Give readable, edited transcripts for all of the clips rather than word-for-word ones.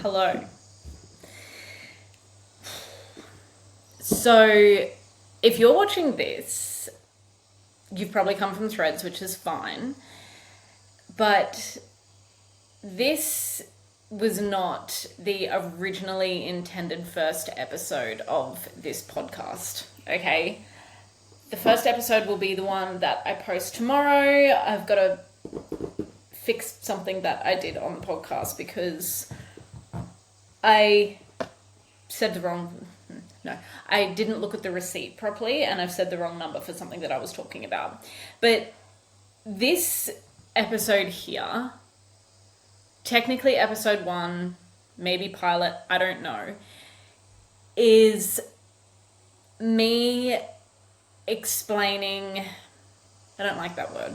Hello. So, if you're watching this, you've probably come from Threads, which is fine. But this was not the originally intended first episode of this podcast, okay? The first episode will be the one that I post tomorrow. I've got to fix something that I did on the podcast because I said the wrong... No, I didn't look at the receipt properly and I've said the wrong number for something that I was talking about. But this episode here, technically episode 1, maybe pilot, I don't know, is me explaining... I don't like that word.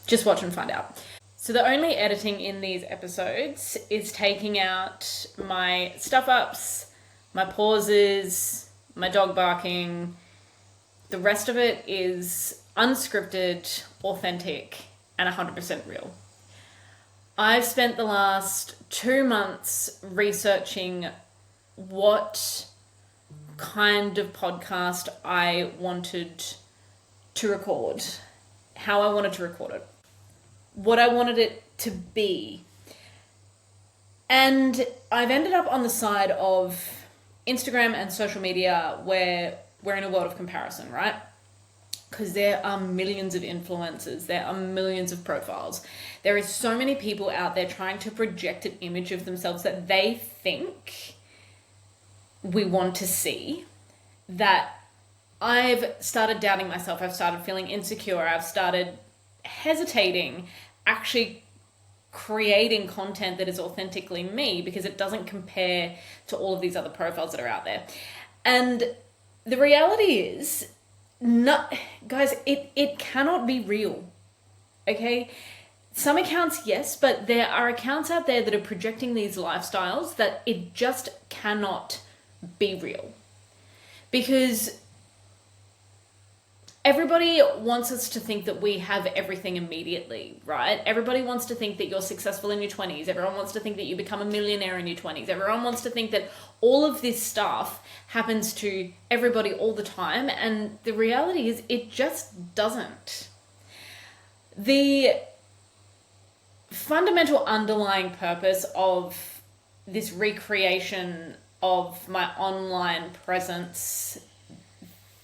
Just watch and find out. So the only editing in these episodes is taking out my stuff-ups, my pauses, my dog barking. The rest of it is unscripted, authentic, and 100% real. I've spent the last 2 months researching what kind of podcast I wanted to record, how I wanted to record it, what I wanted it to be. And I've ended up on the side of Instagram and social media where we're in a world of comparison, right? Because there are millions of influencers, there are millions of profiles. There is so many people out there trying to project an image of themselves that they think we want to see, that I've started doubting myself. I've started feeling insecure. I've started hesitating actually creating content that is authentically me because it doesn't compare to all of these other profiles that are out there. And the reality is, guys, it cannot be real, okay? Some accounts, yes, but there are accounts out there that are projecting these lifestyles that it just cannot be real. Because everybody wants us to think that we have everything immediately, right? Everybody wants to think that you're successful in your 20s. Everyone wants to think that you become a millionaire in your 20s. Everyone wants to think that all of this stuff happens to everybody all the time. And the reality is it just doesn't. The fundamental underlying purpose of this recreation of my online presence,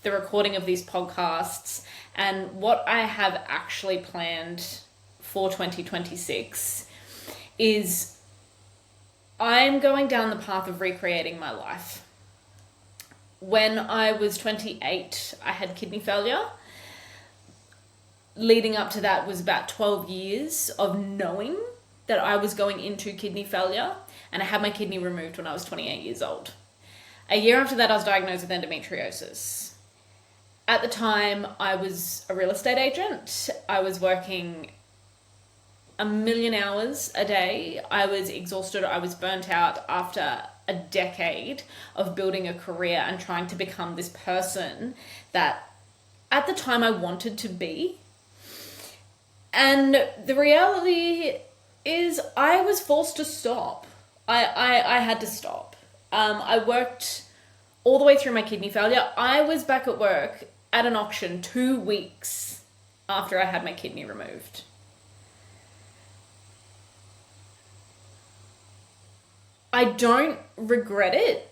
the recording of these podcasts, and what I have actually planned for 2026 is I'm going down the path of recreating my life. When I was 28, I had kidney failure. Leading up to that was about 12 years of knowing that I was going into kidney failure, and I had my kidney removed when I was 28 years old. A year after that, I was diagnosed with endometriosis. At the time, I was a real estate agent. I was working 1 million hours a day. I was exhausted. I was burnt out after a decade of building a career and trying to become this person that at the time I wanted to be. And the reality is I was forced to stop. I had to stop. I worked all the way through my kidney failure. I was back at work at an auction 2 weeks after I had my kidney removed. I don't regret it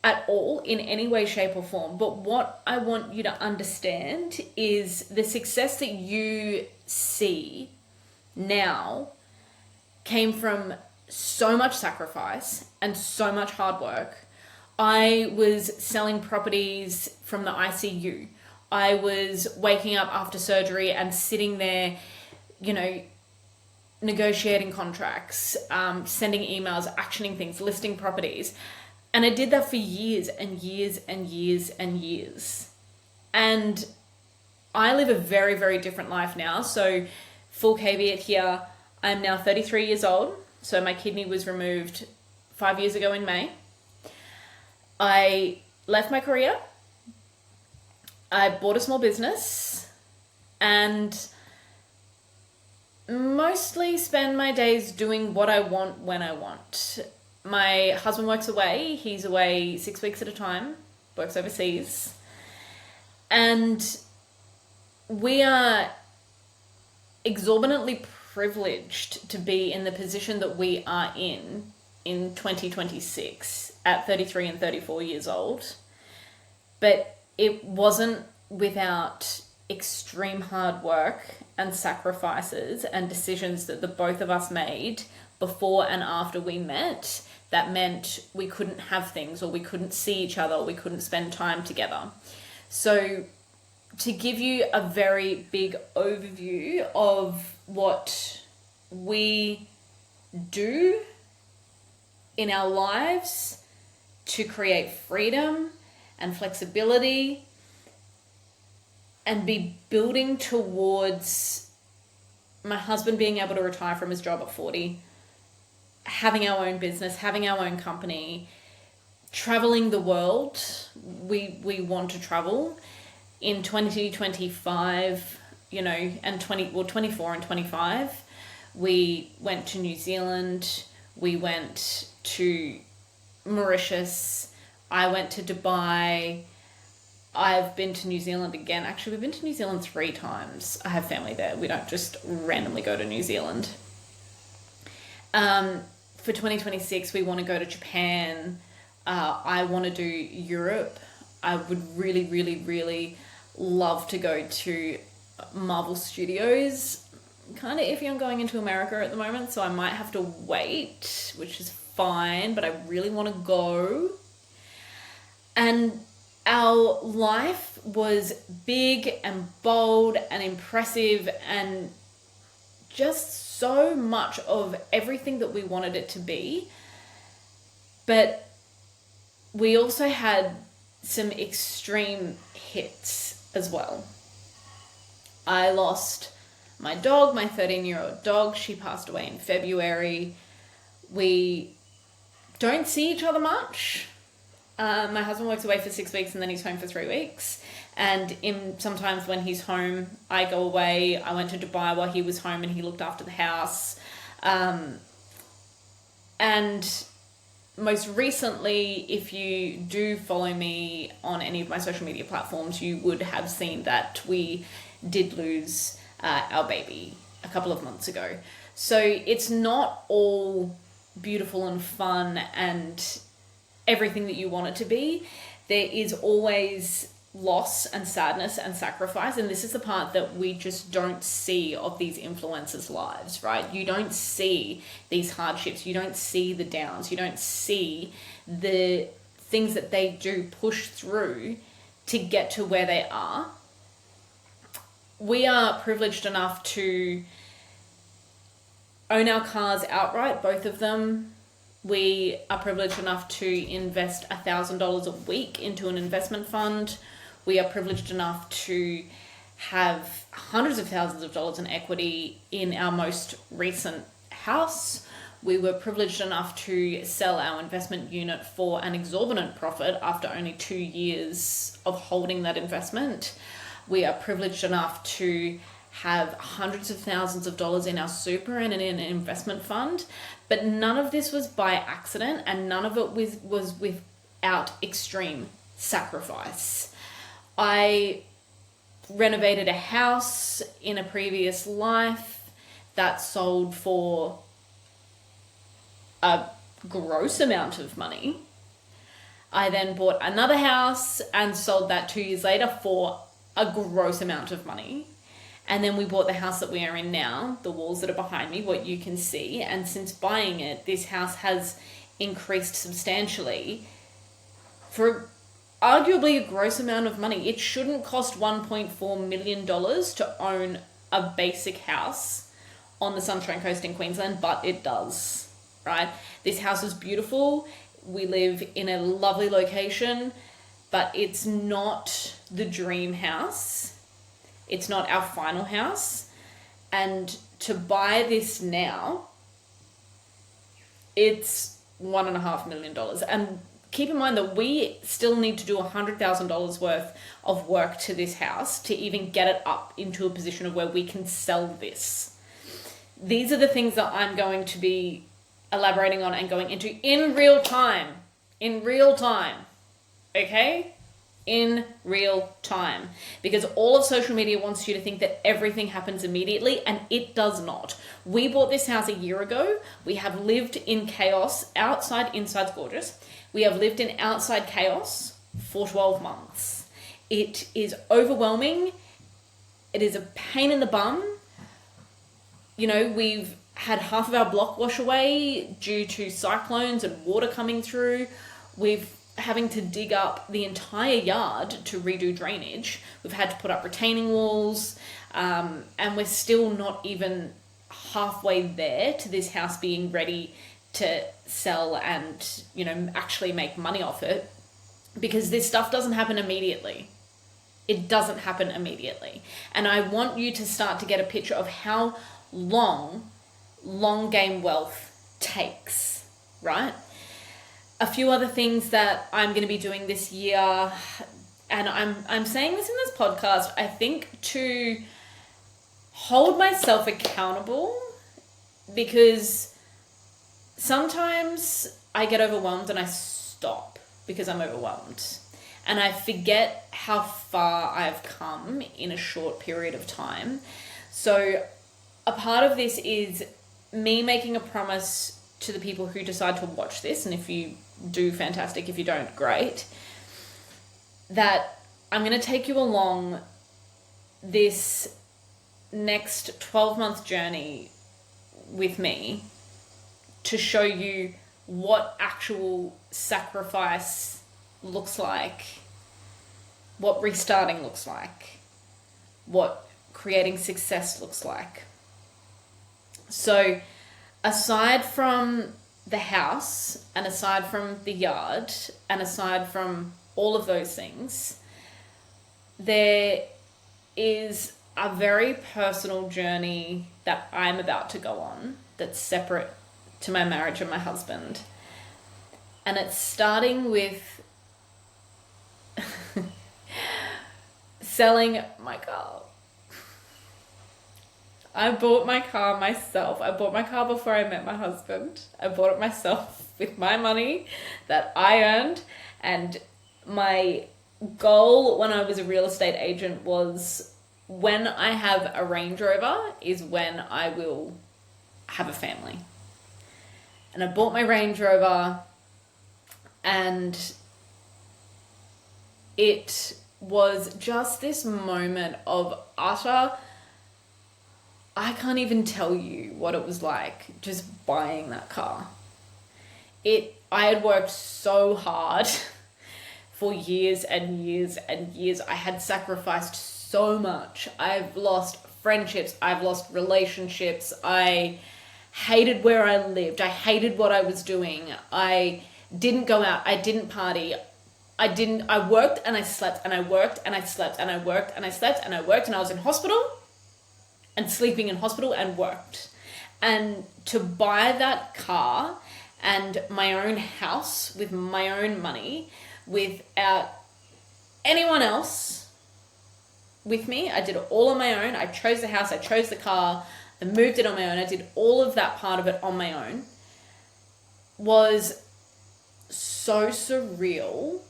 at all in any way, shape or form. But what I want you to understand is the success that you see now came from so much sacrifice and so much hard work. I was selling properties from the ICU. I was waking up after surgery and sitting there, negotiating contracts, sending emails, actioning things, listing properties. And I did that for years and years and years and years. And I live a very, very different life now. So full caveat here, I'm now 33 years old. So my kidney was removed 5 years ago in May. I left my career. I bought a small business and mostly spend my days doing what I want when I want. My husband works away. He's away 6 weeks at a time, works overseas. And we are exorbitantly privileged to be in the position that we are in 2026 at 33 and 34 years old. But it wasn't without extreme hard work and sacrifices and decisions that the both of us made before and after we met that meant we couldn't have things, or we couldn't see each other, or we couldn't spend time together. So to give you a very big overview of what we do in our lives to create freedom and flexibility and be building towards my husband being able to retire from his job at 40, having our own business, having our own company, traveling the world. We want to travel. In 2025, and 24 and 25, we went to New Zealand, we went to Mauritius, I went to Dubai, I've been to New Zealand again. Actually, we've been to New Zealand 3 times. I have family there. We don't just randomly go to New Zealand. For 2026, we want to go to Japan. I want to do Europe. I would really, really, really love to go to Marvel Studios. Kind of iffy on going into America at the moment, so I might have to wait, which is fine, but I really want to go. And our life was big and bold and impressive and just so much of everything that we wanted it to be. But we also had some extreme hits as well. I lost my dog, my 13-year-old dog. She passed away in February. We don't see each other much. My husband works away for 6 weeks and then he's home for 3 weeks. And sometimes when he's home, I go away. I went to Dubai while he was home and he looked after the house. And most recently, if you do follow me on any of my social media platforms, you would have seen that we did lose our baby a couple of months ago. So it's not all beautiful and fun and everything that you want it to be. There is always loss and sadness and sacrifice, and this is the part that we just don't see of these influencers' lives, right? You don't see these hardships, you don't see the downs, you don't see the things that they do push through to get to where they are. We are privileged enough to own our cars outright, both of them. We are privileged enough to invest $1,000 a week into an investment fund. We are privileged enough to have hundreds of thousands of dollars in equity in our most recent house. We were privileged enough to sell our investment unit for an exorbitant profit after only 2 years of holding that investment. We are privileged enough to have hundreds of thousands of dollars in our super and in an investment fund. But none of this was by accident, and none of it was without extreme sacrifice. I renovated a house in a previous life that sold for a gross amount of money. I then bought another house and sold that 2 years later for a gross amount of money. And then we bought the house that we are in now, the walls that are behind me, what you can see. And since buying it, this house has increased substantially for arguably a gross amount of money. It shouldn't cost $1.4 million to own a basic house on the Sunshine Coast in Queensland, but it does, right? This house is beautiful. We live in a lovely location, but it's not the dream house. It's not our final house. And to buy this now, it's $1.5 million. And keep in mind that we still need to do $100,000 worth of work to this house to even get it up into a position of where we can sell this. these are the things that I'm going to be elaborating on and going into in real time. Okay? In real time. Because all of social media wants you to think that everything happens immediately, and it does not. We bought this house a year ago. We have lived in chaos. Outside, inside's gorgeous. We have lived in outside chaos for 12 months. It is overwhelming. It is a pain in the bum. You know, we've had half of our block wash away due to cyclones and water coming through. We've having to dig up the entire yard to redo drainage. We've had to put up retaining walls, and we're still not even halfway there to this house being ready to sell and, you know, actually make money off it, because this stuff doesn't happen immediately. It doesn't happen immediately. And I want you to start to get a picture of how long game wealth takes, right? A few other things that I'm going to be doing this year, and I'm saying this in this podcast, I think to hold myself accountable, because sometimes I get overwhelmed and I stop because I'm overwhelmed. And I forget how far I've come in a short period of time. So a part of this is me making a promise to the people who decide to watch this, and if you do, fantastic. If you don't, great. That I'm going to take you along this next 12-month journey with me to show you what actual sacrifice looks like, what restarting looks like, what creating success looks like. So aside from the house, and aside from the yard, and aside from all of those things, there is a very personal journey that I'm about to go on that's separate to my marriage and my husband. And it's starting with selling my car. I bought my car myself. I bought my car before I met my husband. I bought it myself with my money that I earned. And my goal when I was a real estate agent was, when I have a Range Rover is when I will have a family. And I bought my Range Rover, and it was just this moment of utter, I can't even tell you what it was like just buying that car. I had worked so hard for years and years and years. I had sacrificed so much. I've lost friendships. I've lost relationships. I hated where I lived. I hated what I was doing. I didn't go out. I didn't party. I worked and I slept, and I worked and I slept, and I worked and I slept, and I worked, and I was in hospital and sleeping in hospital and worked. And to buy that car and my own house with my own money without anyone else with me, I did it all on my own. I chose the house, I chose the car, I moved it on my own. I did all of that part of it on my own. Was so surreal.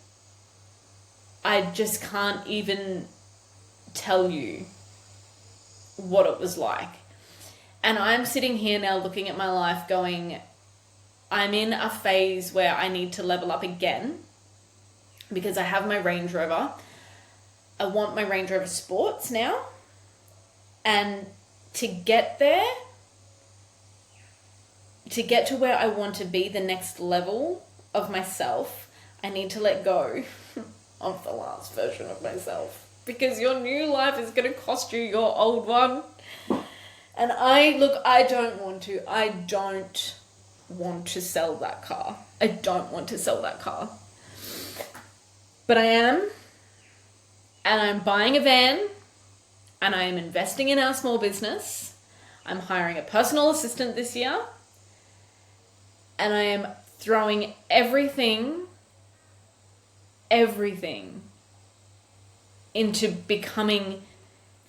I just can't even tell you what it was like. And I'm sitting here now looking at my life going, I'm in a phase where I need to level up again, because I have my Range Rover. I want my Range Rover Sports now. And to get there, to get to where I want to be, the next level of myself, I need to let go of the last version of myself. Because your new life is going to cost you your old one. And I don't want to sell that car. I don't want to sell that car. But I am. And I'm buying a van. And I am investing in our small business. I'm hiring a personal assistant this year. And I am throwing everything into becoming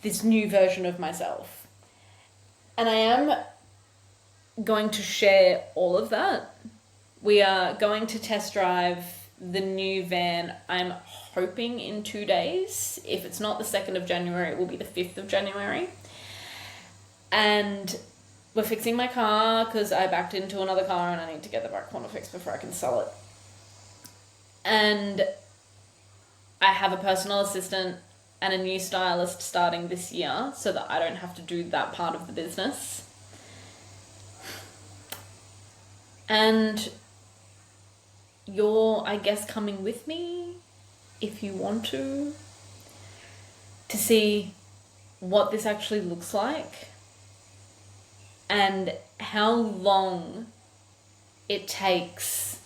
this new version of myself. And I am going to share all of that. We are going to test drive the new van, I'm hoping in 2 days. If it's not the 2nd of January, it will be the 5th of January. And we're fixing my car because I backed into another car and I need to get the back corner fixed before I can sell it. And I have a personal assistant and a new stylist starting this year so that I don't have to do that part of the business. And you're, I guess, coming with me if you want to see what this actually looks like and how long it takes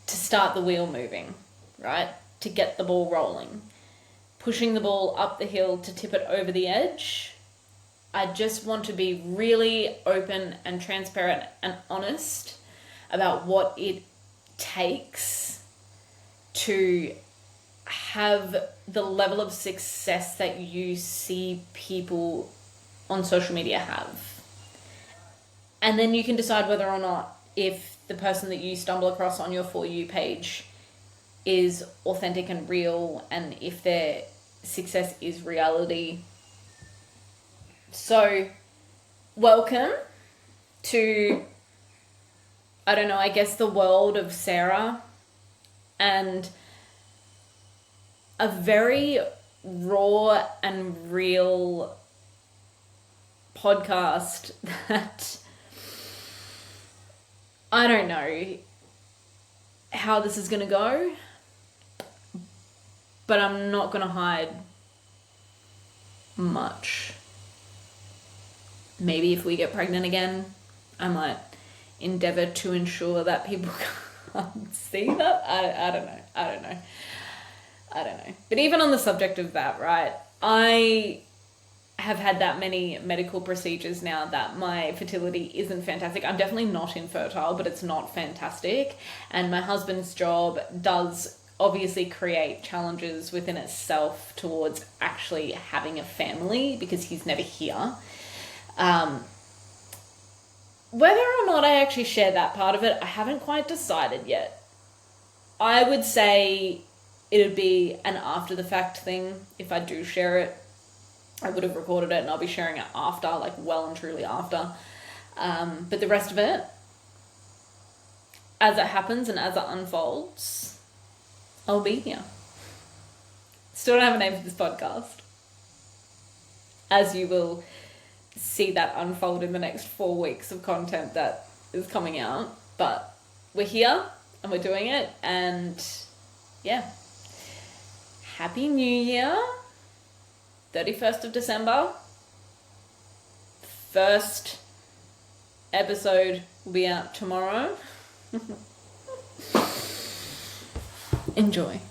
to start the wheel moving, right? To get the ball rolling. Pushing the ball up the hill to tip it over the edge. I just want to be really open and transparent and honest about what it takes to have the level of success that you see people on social media have. And then you can decide whether or not if the person that you stumble across on your For You page is authentic and real and if their success is reality. So, welcome to, I don't know, I guess the world of Sarah and a very raw and real podcast that I don't know how this is going to go, but I'm not going to hide much. Maybe if we get pregnant again, I might endeavour to ensure that people can't see that. I don't know. But even on the subject of that, right, I have had that many medical procedures now that my fertility isn't fantastic. I'm definitely not infertile, but it's not fantastic. And my husband's job does obviously create challenges within itself towards actually having a family because he's never here. Whether or not I actually share that part of it, I haven't quite decided yet. I would say it'd be an after the fact thing if I do share it. I would have recorded it and I'll be sharing it after, like well and truly after. But the rest of it, as it happens and as it unfolds, I'll be here. Still don't have a name for this podcast. As you will see that unfold in the next 4 weeks of content that is coming out. But we're here and we're doing it. And yeah. Happy New Year. 31st of December. First episode will be out tomorrow. Enjoy.